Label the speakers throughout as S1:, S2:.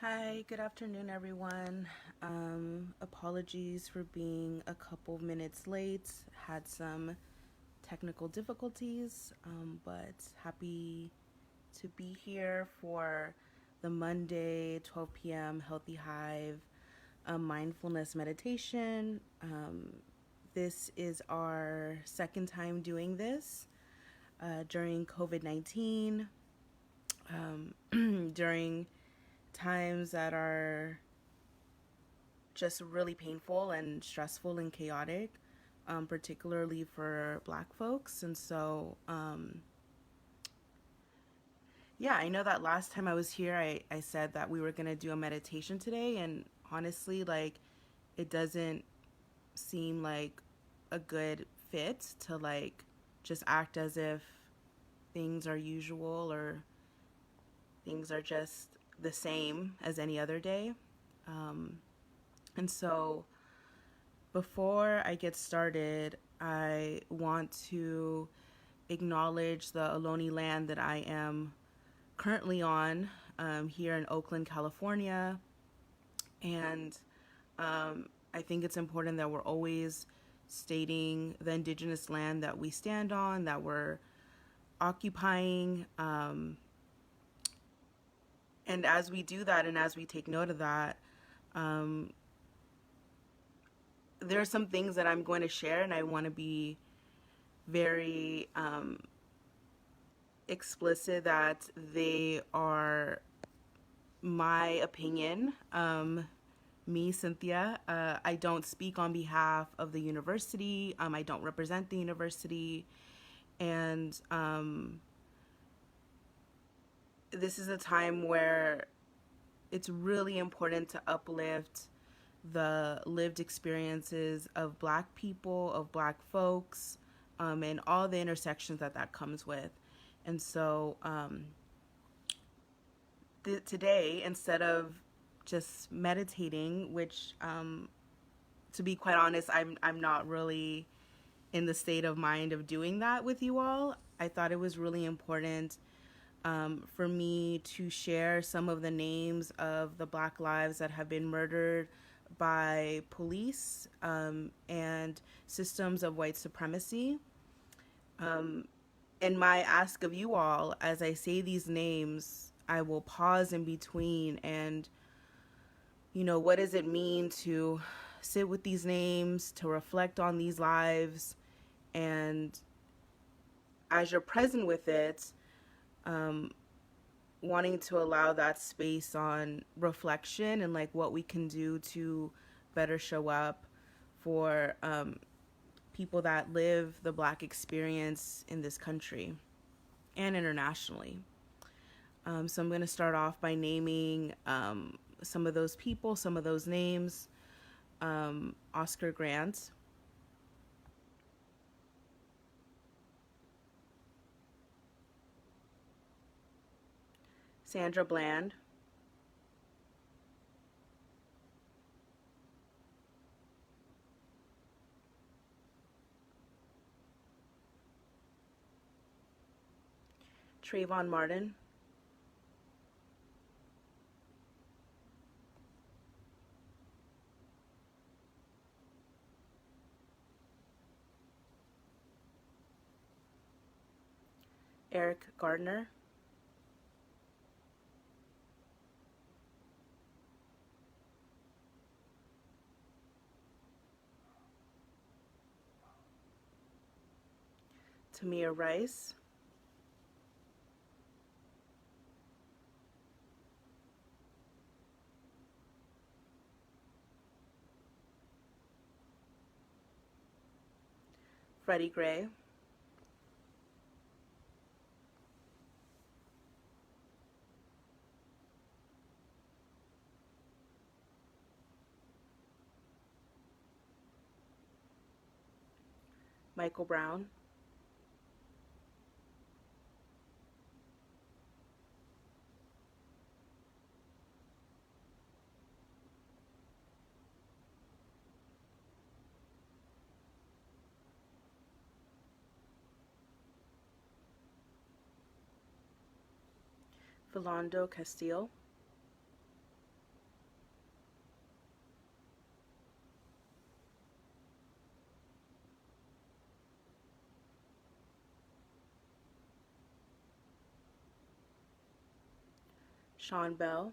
S1: Hi, good afternoon, everyone. Apologies for being a couple minutes late. Had some technical difficulties, but happy to be here for the Monday 12 p.m. Healthy Hive mindfulness meditation. This is our second time doing this during COVID 19, during times that are just really painful and stressful and chaotic, particularly for Black folks. And so, yeah, I know that last time I was here, I said that we were going to do a meditation today. And honestly, like, it doesn't seem like a good fit to, like, just act as if things are usual or things are just the same as any other day. And so, before I get started, I want to acknowledge the Ohlone land that I am currently on here in Oakland, California. And I think it's important that we're always stating the indigenous land that we stand on, that we're occupying. And as we do that and as we take note of that, um, there are some things that I'm going to share, and I want to be very explicit that they are my opinion. Me, Cynthia, I don't speak on behalf of the university. I don't represent the university. And this is a time where it's really important to uplift the lived experiences of Black people, of Black folks, and all the intersections that that comes with. And so today, instead of just meditating, which, to be quite honest, I'm not really in the state of mind of doing that with you all. I thought it was really important for me to share some of the names of the Black lives that have been murdered by police and systems of white supremacy. And my ask of you all, as I say these names, I will pause in between and, what does it mean to sit with these names, to reflect on these lives, and as you're present with it, wanting to allow that space on reflection and like what we can do to better show up for people that live the Black experience in this country and internationally. So I'm going to start off by naming some of those people, some of those names. Oscar Grant, Sandra Bland, Trayvon Martin, Eric Gardner, Tamir Rice, Freddie Gray, Michael Brown, Philando Castile, Sean Bell,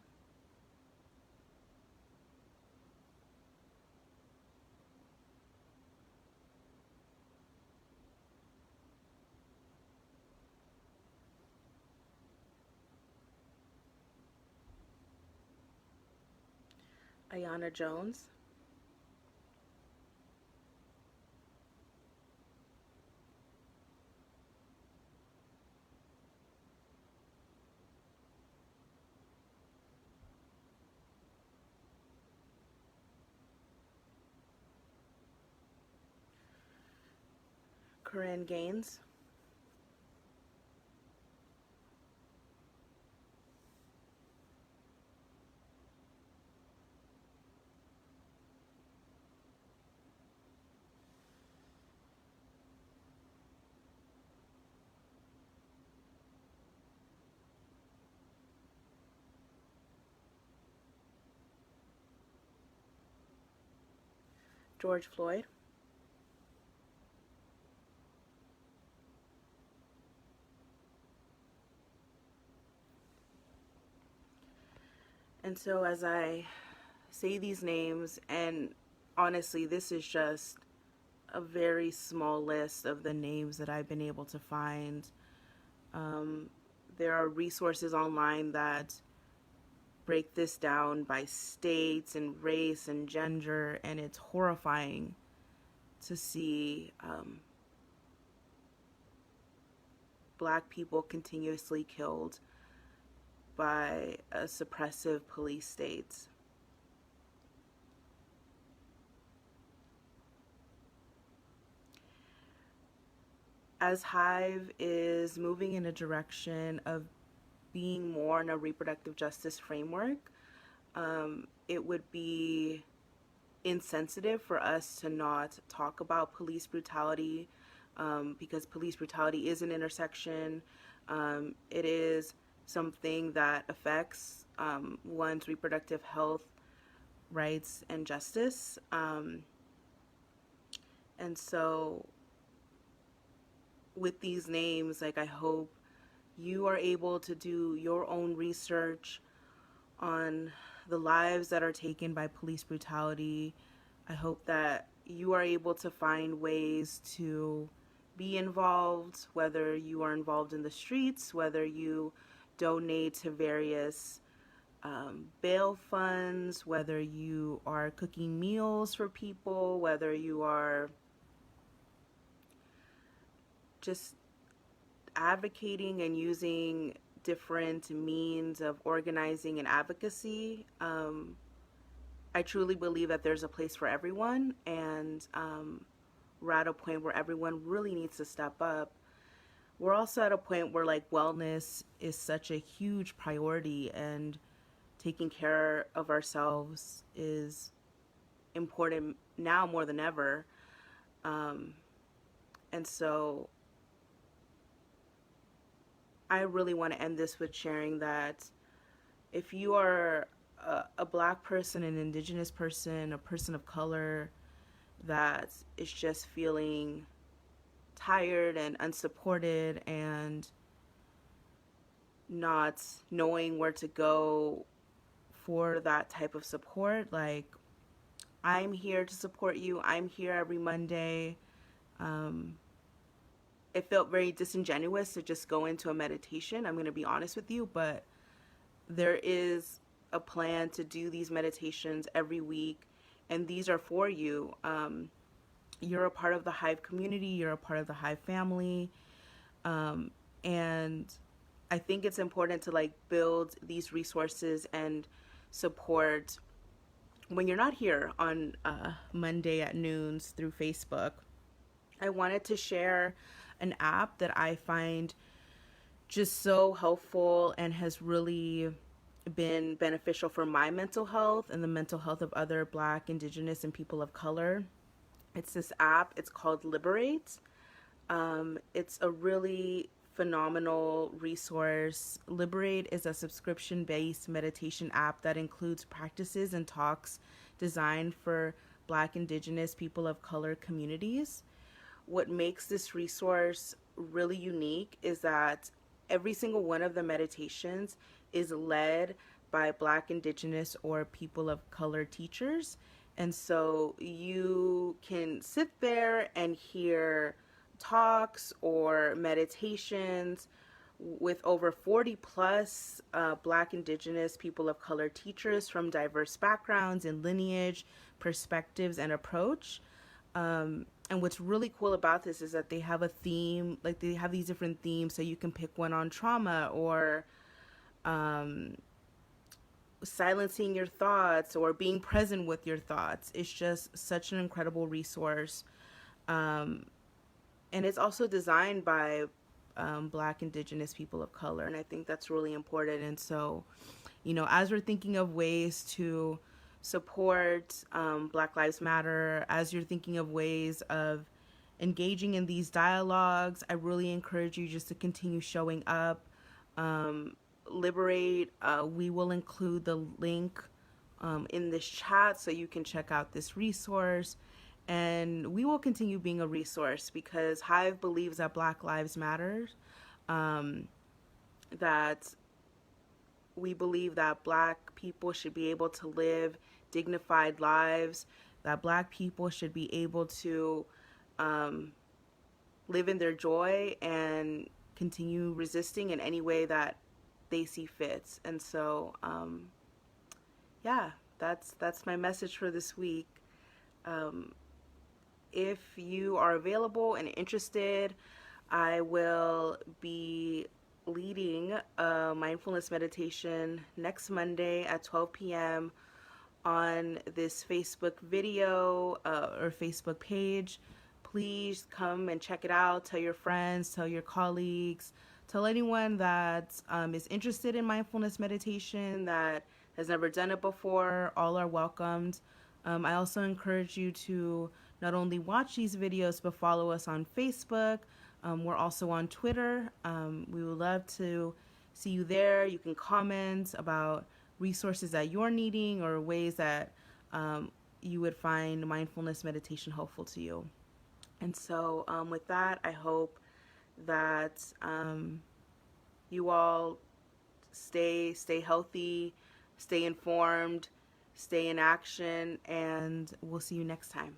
S1: Ayana Jones, Corinne Gaines, George Floyd. And so as I say these names, and honestly, this is just a very small list of the names that I've been able to find. Um, there are resources online that break this down by states and race and gender, and it's horrifying to see Black people continuously killed by a suppressive police state. As HIVE is moving in a direction of being more in a reproductive justice framework, it would be insensitive for us to not talk about police brutality, because police brutality is an intersection. It is something that affects one's reproductive health, rights, and justice. And so, with these names, like, I hope you are able to do your own research on the lives that are taken by police brutality. I hope that you are able to find ways to be involved, whether you are involved in the streets, whether you donate to various bail funds, whether you are cooking meals for people, whether you are just advocating and using different means of organizing and advocacy. I truly believe that there's a place for everyone, and we're at a point where everyone really needs to step up. We're also at a point where, like, wellness is such a huge priority, and taking care of ourselves is important now more than ever. And so I really want to end this with sharing that if you are a Black person, an Indigenous person, a person of color that is just feeling tired and unsupported and not knowing where to go for that type of support, like, I'm here to support you. I'm here every Monday. It felt very disingenuous to just go into a meditation, I'm going to be honest with you, but there is a plan to do these meditations every week, and these are for you. You're a part of the HIVE community, you're a part of the HIVE family, and I think it's important to, like, build these resources and support when you're not here on Monday at noons through Facebook. I wanted to share an app that I find just so helpful and has really been beneficial for my mental health and the mental health of other Black, Indigenous, and people of color. It's this app. It's called Liberate. It's a really phenomenal resource. Liberate is a subscription-based meditation app that includes practices and talks designed for Black, Indigenous, people of color communities. What makes this resource really unique is that every single one of the meditations is led by Black, Indigenous, or people of color teachers. And so you can sit there and hear talks or meditations with over 40 plus Black, Indigenous, people of color teachers from diverse backgrounds and lineage, perspectives, and approach. And what's really cool about this is that they have a theme, like they have these different themes, so you can pick one on trauma or um, silencing your thoughts or being present with your thoughts. It's just such an incredible resource. Um, and it's also designed by Black, Indigenous, people of color. And I think that's really important. And so, as we're thinking of ways to support Black Lives Matter, as you're thinking of ways of engaging in these dialogues, I really encourage you just to continue showing up. Um, Liberate. We will include the link in this chat so you can check out this resource. And we will continue being a resource because Hive believes that Black Lives Matter, that we believe that Black people should be able to live dignified lives, that Black people should be able to live in their joy and continue resisting in any way that they see fits. And so, yeah, that's my message for this week. If you are available and interested, I will be leading a mindfulness meditation next Monday at 12 p.m. on this Facebook video or Facebook page. Please come and check it out. Tell your friends, tell your colleagues, tell anyone that is interested in mindfulness meditation, that has never done it before. All are welcomed. I also encourage you to not only watch these videos, but follow us on Facebook. We're also on Twitter. We would love to see you there. You can comment about resources that you're needing or ways that you would find mindfulness meditation helpful to you. And so with that, I hope that you all stay healthy, stay informed, stay in action, and we'll see you next time.